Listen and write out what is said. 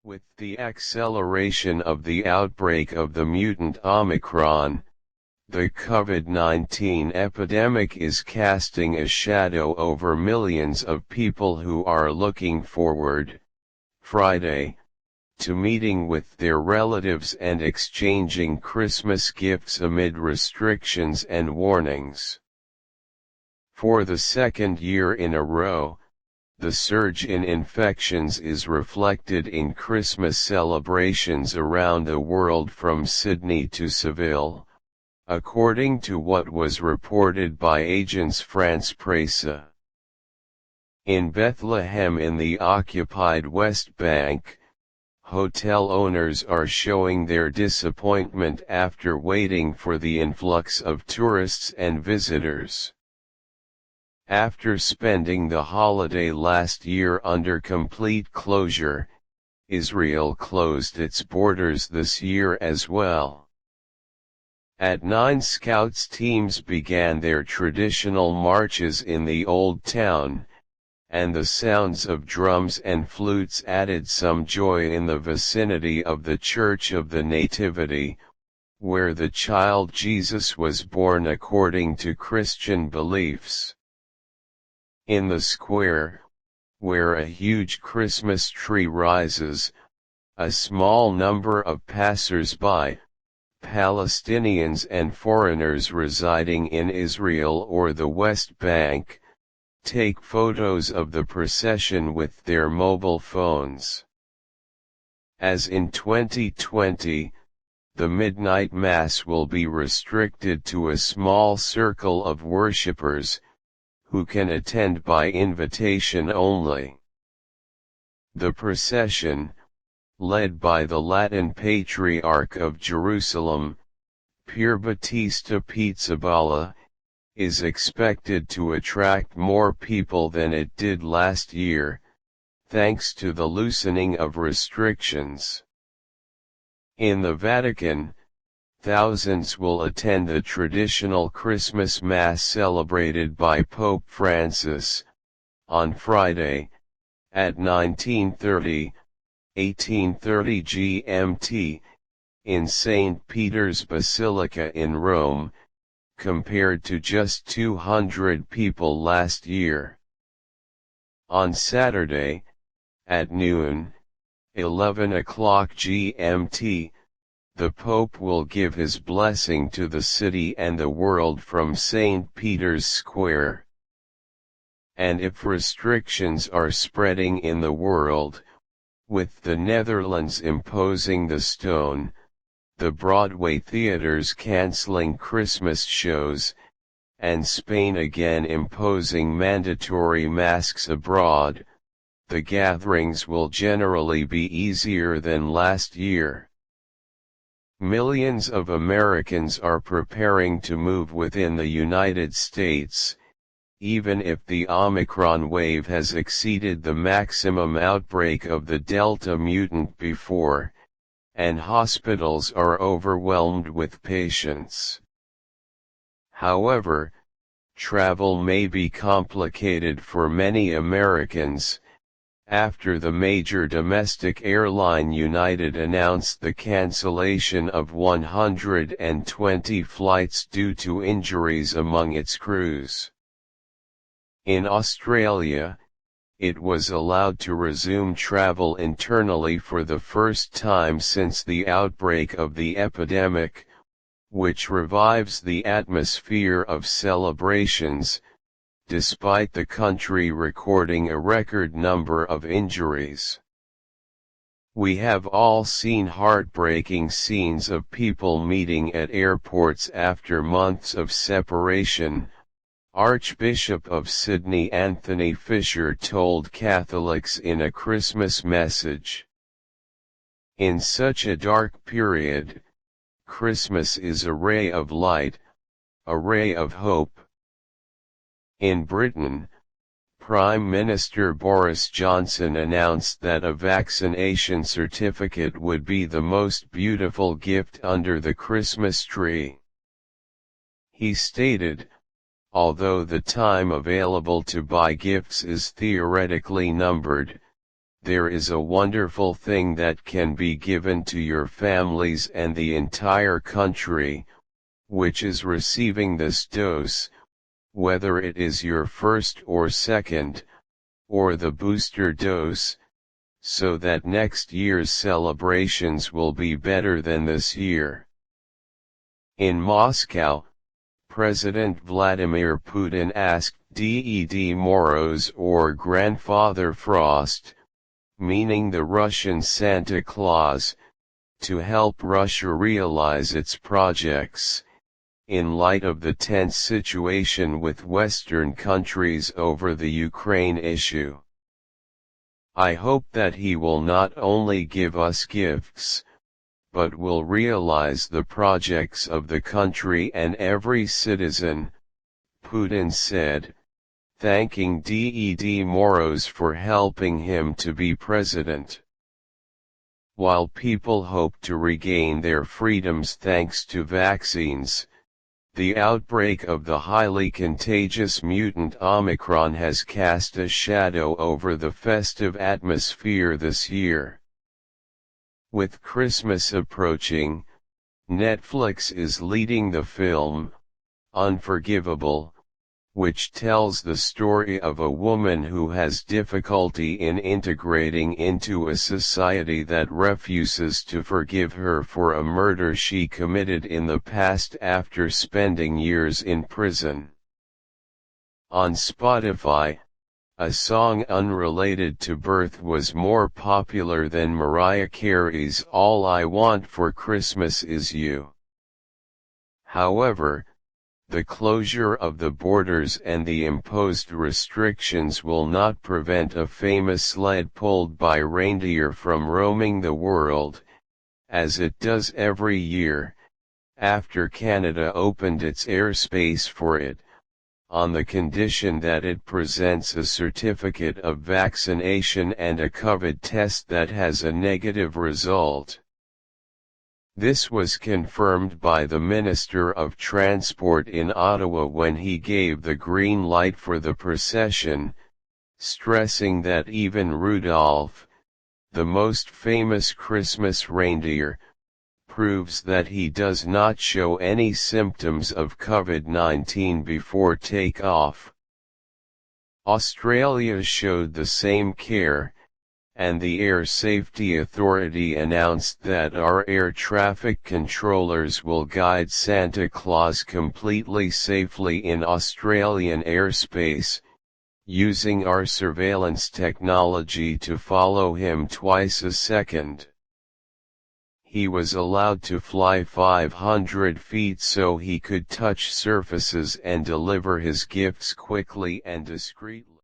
With the acceleration of the outbreak of the mutant Omicron, the COVID-19 epidemic is casting a shadow over millions of people who are looking forward, Friday, to meeting with their relatives and exchanging Christmas gifts amid restrictions and warnings. For the second year in a row, the surge in infections is reflected in Christmas celebrations around the world from Sydney to Seville, according to what was reported by Agence France-Presse. In Bethlehem in the occupied West Bank, hotel owners are showing their disappointment after waiting for the influx of tourists and visitors. After spending the holiday last year under complete closure, Israel closed its borders this year as well. At 9 Scouts teams began their traditional marches in the Old Town, and the sounds of drums and flutes added some joy in the vicinity of the Church of the Nativity, where the child Jesus was born according to Christian beliefs. In the square, where a huge Christmas tree rises, a small number of passers-by, Palestinians and foreigners residing in Israel or the West Bank, take photos of the procession with their mobile phones. As in 2020, the midnight mass will be restricted to a small circle of worshippers, who can attend by invitation only. The procession, led by the Latin Patriarch of Jerusalem, Pier Battista Pizzaballa, is expected to attract more people than it did last year, thanks to the loosening of restrictions. In the Vatican, thousands will attend the traditional Christmas Mass celebrated by Pope Francis, on Friday, at 19:30, 18:30 GMT, in St. Peter's Basilica in Rome, compared to just 200 people last year. On Saturday, at noon, 11 o'clock GMT, the Pope will give his blessing to the city and the world from St. Peter's Square. And if restrictions are spreading in the world, with the Netherlands imposing the stone, the Broadway theaters cancelling Christmas shows, and Spain again imposing mandatory masks abroad, the gatherings will generally be easier than last year. Millions of Americans are preparing to move within the United States, even if the Omicron wave has exceeded the maximum outbreak of the Delta mutant before, and hospitals are overwhelmed with patients. However, travel may be complicated for many Americans, after the major domestic airline United announced the cancellation of 120 flights due to injuries among its crews. In Australia, it was allowed to resume travel internally for the first time since the outbreak of the epidemic, which revives the atmosphere of celebrations, despite the country recording a record number of injuries. We have all seen heartbreaking scenes of people meeting at airports after months of separation, Archbishop of Sydney Anthony Fisher told Catholics in a Christmas message. In such a dark period, Christmas is a ray of light, a ray of hope. In Britain, Prime Minister Boris Johnson announced that a vaccination certificate would be the most beautiful gift under the Christmas tree. He stated, "Although the time available to buy gifts is theoretically numbered, there is a wonderful thing that can be given to your families and the entire country, which is receiving this dose, whether it is your first or second, or the booster dose, so that next year's celebrations will be better than this year. In Moscow, President Vladimir Putin asked Ded Moroz or Grandfather Frost, meaning the Russian Santa Claus, to help Russia realize its projects, in light of the tense situation with Western countries over the Ukraine issue. I hope that he will not only give us gifts, but will realize the projects of the country and every citizen, Putin said, thanking Ded Moroz for helping him to be president. While people hope to regain their freedoms thanks to vaccines, the outbreak of the highly contagious mutant Omicron has cast a shadow over the festive atmosphere this year. With Christmas approaching, Netflix is leading the film, Unforgivable, which tells the story of a woman who has difficulty in integrating into a society that refuses to forgive her for a murder she committed in the past after spending years in prison. On Spotify, a song unrelated to birth was more popular than Mariah Carey's All I Want for Christmas Is You. However, the closure of the borders and the imposed restrictions will not prevent a famous sled pulled by reindeer from roaming the world, as it does every year, after Canada opened its airspace for it, on the condition that it presents a certificate of vaccination and a COVID test that has a negative result. This was confirmed by the Minister of Transport in Ottawa when he gave the green light for the procession, stressing that even Rudolph, the most famous Christmas reindeer, proves that he does not show any symptoms of COVID-19 before takeoff. Australia showed the same care, and the Air Safety Authority announced that our air traffic controllers will guide Santa Claus completely safely in Australian airspace, using our surveillance technology to follow him twice a second. He was allowed to fly 500 feet so he could touch surfaces and deliver his gifts quickly and discreetly.